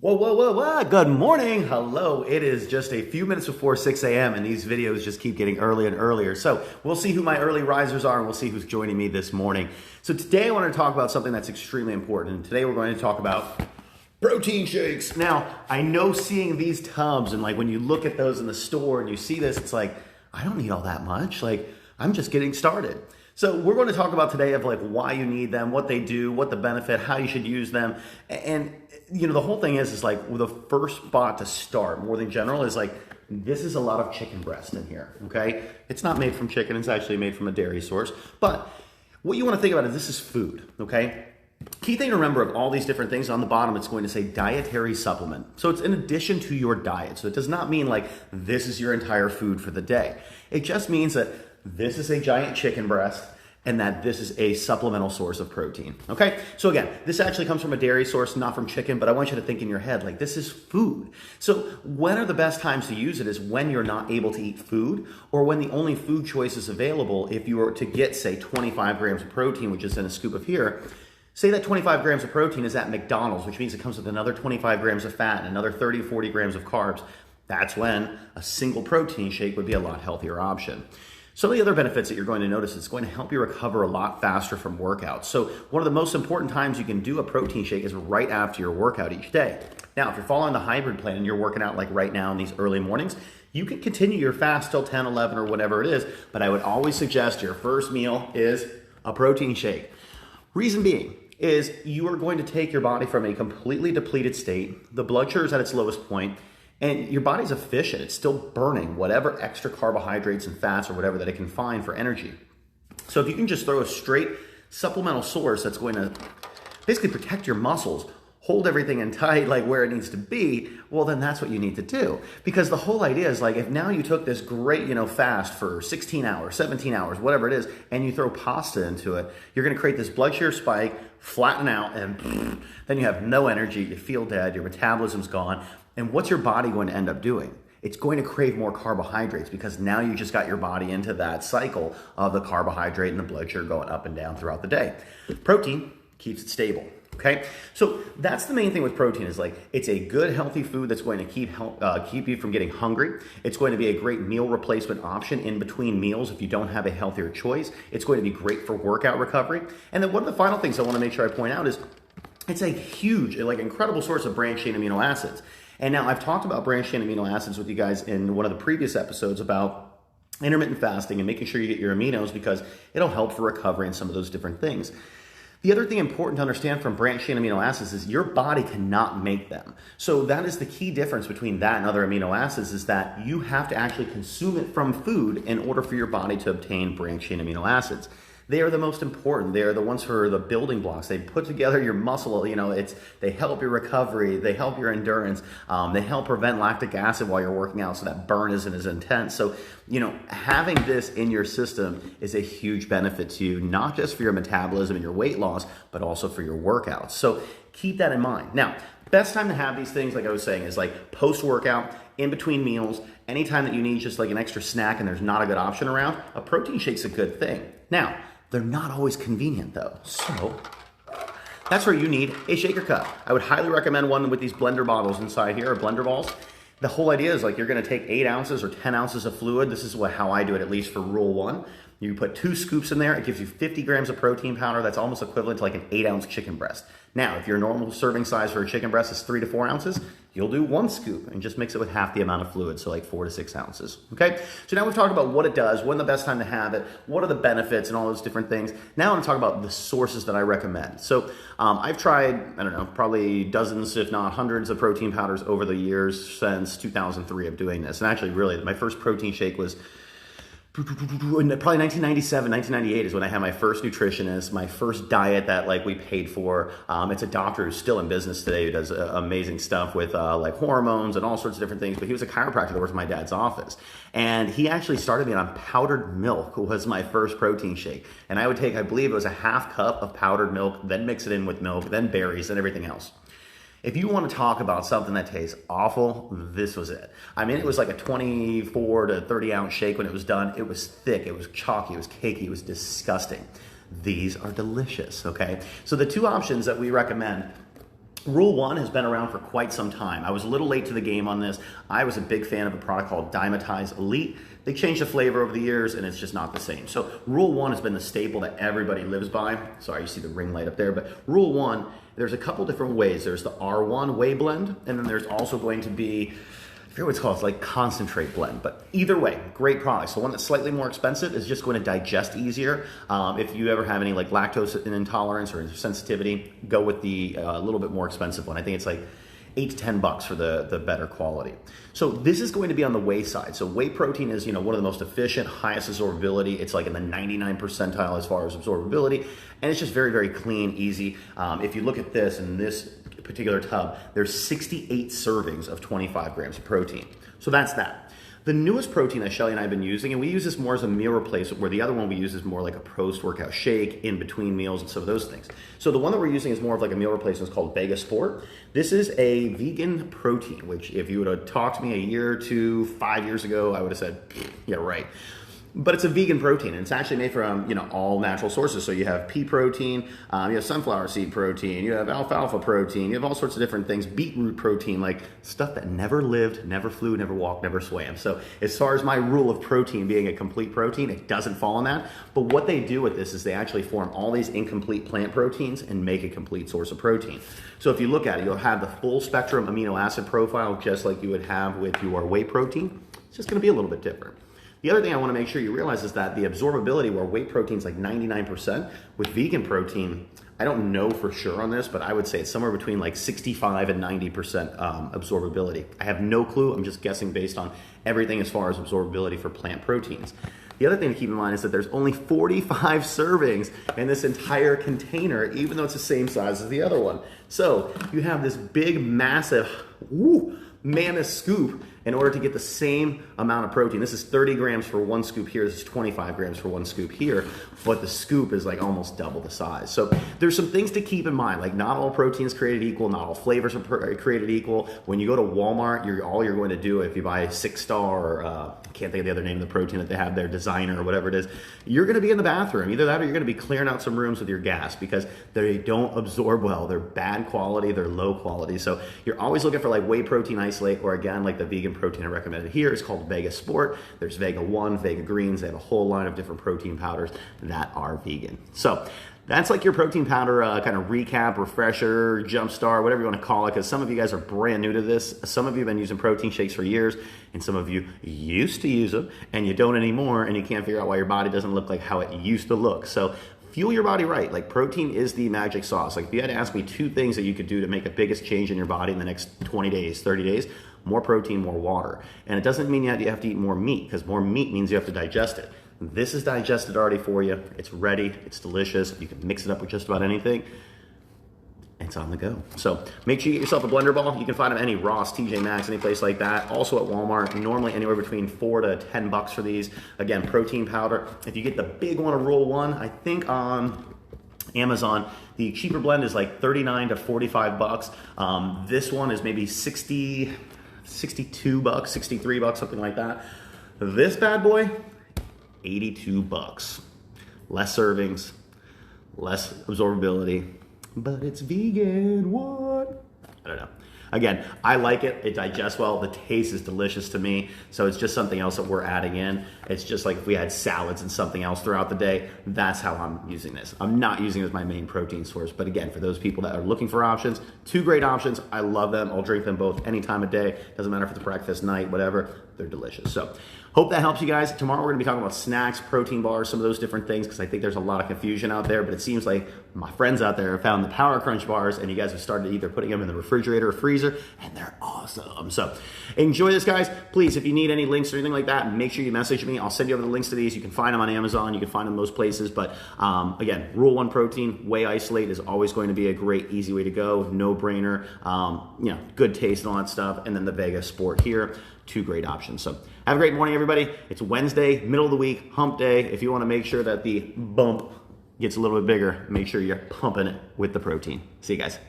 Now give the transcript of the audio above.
Whoa, whoa, whoa, whoa. Good morning. Hello. It is just a few minutes before 6 a.m. and these videos just keep getting earlier and earlier. So we'll see who my early risers are and we'll see who's joining me this morning. So today I want to talk about something that's extremely important. And today we're going to talk about protein shakes. Now, I know seeing these tubs and like when you look at those in the store and you see this, it's like, I don't need all that much. Like, I'm just getting started. So we're going to talk about today of like why you need them, what they do, what the benefit, how you should use them. And you know, the whole thing is like the first spot to start more than general is like, this is a lot of chicken breast in here, okay? It's not made from chicken, it's actually made from a dairy source. But what you want to think about is this is food, okay? Key thing to remember of all these different things on the bottom, it's going to say dietary supplement. So it's in addition to your diet. So it does not mean like this is your entire food for the day. It just means that this is a giant chicken breast and that this is a supplemental source of protein, okay? So again, this actually comes from a dairy source, not from chicken, but I want you to think in your head, like this is food. So when are the best times to use it is when you're not able to eat food or when the only food choice is available if you were to get, say, 25 grams of protein, which is in a scoop of here. Say that 25 grams of protein is at McDonald's, which means it comes with another 25 grams of fat and another 30, 40 grams of carbs. That's when a single protein shake would be a lot healthier option. Some of the other benefits that you're going to notice, it's going to help you recover a lot faster from workouts. So one of the most important times you can do a protein shake is right after your workout each day. Now, if you're following the hybrid plan and you're working out like right now in these early mornings, you can continue your fast till 10, 11 or whatever it is, but I would always suggest your first meal is a protein shake. Reason being is you are going to take your body from a completely depleted state, the blood sugar is at its lowest point, and your body's efficient. It's still burning whatever extra carbohydrates and fats or whatever that it can find for energy. So if you can just throw a straight supplemental source that's going to basically protect your muscles, hold everything in tight like where it needs to be, well then that's what you need to do. Because the whole idea is like if now you took this great, fast for 16 hours, 17 hours, whatever it is, and you throw pasta into it, you're gonna create this blood sugar spike, flatten out, and then you have no energy, you feel dead, your metabolism's gone. And what's your body going to end up doing? It's going to crave more carbohydrates because now you just got your body into that cycle of the carbohydrate and the blood sugar going up and down throughout the day. Protein keeps it stable, okay? So that's the main thing with protein is like, it's a good healthy food that's going to keep you from getting hungry. It's going to be a great meal replacement option in between meals if you don't have a healthier choice. It's going to be great for workout recovery. And then one of the final things I want to make sure I point out is it's a huge, like incredible source of branched chain amino acids. And now I've talked about branched chain amino acids with you guys in one of the previous episodes about intermittent fasting and making sure you get your aminos because it'll help for recovery and some of those different things. The other thing important to understand from branched chain amino acids is your body cannot make them. So that is the key difference between that and other amino acids is that you have to actually consume it from food in order for your body to obtain branched chain amino acids. They are the most important. They are the ones who are the building blocks. They put together your muscle. They help your recovery. They help your endurance. They help prevent lactic acid while you're working out so that burn isn't as intense. So, having this in your system is a huge benefit to you, not just for your metabolism and your weight loss, but also for your workouts. So keep that in mind. Now, best time to have these things, like I was saying, is like post-workout, in between meals, anytime that you need just like an extra snack and there's not a good option around, a protein shake's a good thing. Now, they're not always convenient though. So that's where you need a shaker cup. I would highly recommend one with these blender bottles inside here, or blender balls. The whole idea is like you're gonna take 8 ounces or 10 ounces of fluid. This is how I do it, at least for rule 1. You put 2 scoops in there, it gives you 50 grams of protein powder. That's almost equivalent to like an 8-ounce chicken breast. Now, if your normal serving size for a chicken breast is 3 to 4 ounces, you'll do 1 scoop and just mix it with half the amount of fluid, so like 4 to 6 ounces, okay? So now we've talked about what it does, when the best time to have it, what are the benefits and all those different things. Now I want to talk about the sources that I recommend. So I've tried, probably dozens, if not hundreds of protein powders over the years since 2003 of doing this. And actually, really, my first protein shake was probably 1997, 1998 is when I had my first nutritionist, my first diet that like we paid for. It's a doctor who's still in business today who does amazing stuff with like hormones and all sorts of different things. But he was a chiropractor that worked in my dad's office. And he actually started me on powdered milk was my first protein shake. And I would take, I believe it was a half cup of powdered milk, then mix it in with milk, then berries and everything else. If you want to talk about something that tastes awful, this was it. I mean, it was like a 24 to 30 ounce shake when it was done. It was thick, it was chalky, it was cakey, it was disgusting. These are delicious, okay? So the 2 options that we recommend Rule 1 has been around for quite some time. I was a little late to the game on this. I was a big fan of a product called Dymatize Elite. They changed the flavor over the years and it's just not the same. So Rule 1 has been the staple that everybody lives by. Sorry, you see the ring light up there, but Rule 1, there's a couple different ways. There's the R1 whey blend, and then there's also going to be, I forget what it's called, it's like concentrate blend, but either way, great products. The one that's slightly more expensive is just going to digest easier. If you ever have any like lactose intolerance or sensitivity, go with the little bit more expensive one. I think it's like $8 to $10 for the better quality. So this is going to be on the whey side. So whey protein is, one of the most efficient, highest absorbability. It's like in the 99 percentile as far as absorbability, and it's just very, very clean, easy. If you look at this in this particular tub, there's 68 servings of 25 grams of protein. So that's that. The newest protein that Shelly and I have been using, and we use this more as a meal replacement, where the other one we use is more like a post-workout shake, in between meals, and some of those things. So the one that we're using is more of like a meal replacement. It's called Vega Sport. This is a vegan protein, which if you would have talked to me a year or two, 5 years ago, I would have said, yeah, right. But it's a vegan protein, and it's actually made from all natural sources. So you have pea protein, you have sunflower seed protein, you have alfalfa protein, you have all sorts of different things, beetroot protein, like stuff that never lived, never flew, never walked, never swam. So as far as my rule of protein being a complete protein, it doesn't fall on that. But what they do with this is they actually form all these incomplete plant proteins and make a complete source of protein. So if you look at it, you'll have the full spectrum amino acid profile, just like you would have with your whey protein. It's just gonna be a little bit different. The other thing I want to make sure you realize is that the absorbability, where whey protein is like 99%, with vegan protein, I don't know for sure on this, but I would say it's somewhere between like 65 and 90% absorbability. I have no clue. I'm just guessing based on everything as far as absorbability for plant proteins. The other thing to keep in mind is that there's only 45 servings in this entire container, even though it's the same size as the other one. So you have this big, massive, mammoth scoop in order to get the same amount of protein. This is 30 grams for one scoop here. This is 25 grams for one scoop here, but the scoop is like almost double the size. So there's some things to keep in mind. Like, not all protein is created equal. Not all flavors are created equal. When you go to Walmart, all you're going to do, if you buy a 6-star, or I can't think of the other name of the protein that they have there, Designer or whatever it is, you're going to be in the bathroom. Either that or you're going to be clearing out some rooms with your gas, because they don't absorb well. They're bad quality. They're low quality. So you're always looking for like whey protein isolate, or again, like the vegan protein I recommended here is called Vega Sport. There's Vega 1, Vega Greens. They have a whole line of different protein powders that are vegan. So that's like your protein powder kind of recap, refresher, jumpstart, whatever you want to call it, because some of you guys are brand new to this. Some of you have been using protein shakes for years, and some of you used to use them, and you don't anymore, and you can't figure out why your body doesn't look like how it used to look. So fuel your body right. Like, protein is the magic sauce. Like, if you had to ask me 2 things that you could do to make the biggest change in your body in the next 20 days, 30 days, more protein, more water. And it doesn't mean you have to eat more meat, because more meat means you have to digest it. This is digested already for you. It's ready. It's delicious. You can mix it up with just about anything. It's on the go. So make sure you get yourself a blender ball. You can find them at any Ross, TJ Maxx, any place like that. Also at Walmart, normally anywhere between $4 to $10 for these. Again, protein powder. If you get the big one, a Rule 1, I think on Amazon, the cheaper blend is like $39 to $45. This one is maybe $62, $63, something like that. This bad boy, $82. Less servings, less absorbability, but it's vegan. What? I don't know. Again, I like it. It digests well. The taste is delicious to me. So it's just something else that we're adding in. It's just like if we had salads and something else throughout the day, that's how I'm using this. I'm not using it as my main protein source. But again, for those people that are looking for options, 2 great options. I love them. I'll drink them both any time of day. Doesn't matter if it's breakfast, night, whatever. They're delicious. So hope that helps you guys. Tomorrow we're going to be talking about snacks, protein bars, some of those different things, because I think there's a lot of confusion out there. But it seems like my friends out there have found the Power Crunch bars, and you guys have started either putting them in the refrigerator or freezer, and they're awesome. So enjoy this, guys. Please, if you need any links or anything like that, make sure you message me. I'll send you over the links to these. You can find them on Amazon. You can find them most places. But again, Rule 1 protein, whey isolate is always going to be a great, easy way to go. No brainer. Good taste and all that stuff. And then the Vega Sport here. 2 great options. So have a great morning, everybody. It's Wednesday, middle of the week, hump day. If you want to make sure that the bump gets a little bit bigger, make sure you're pumping it with the protein. See you guys.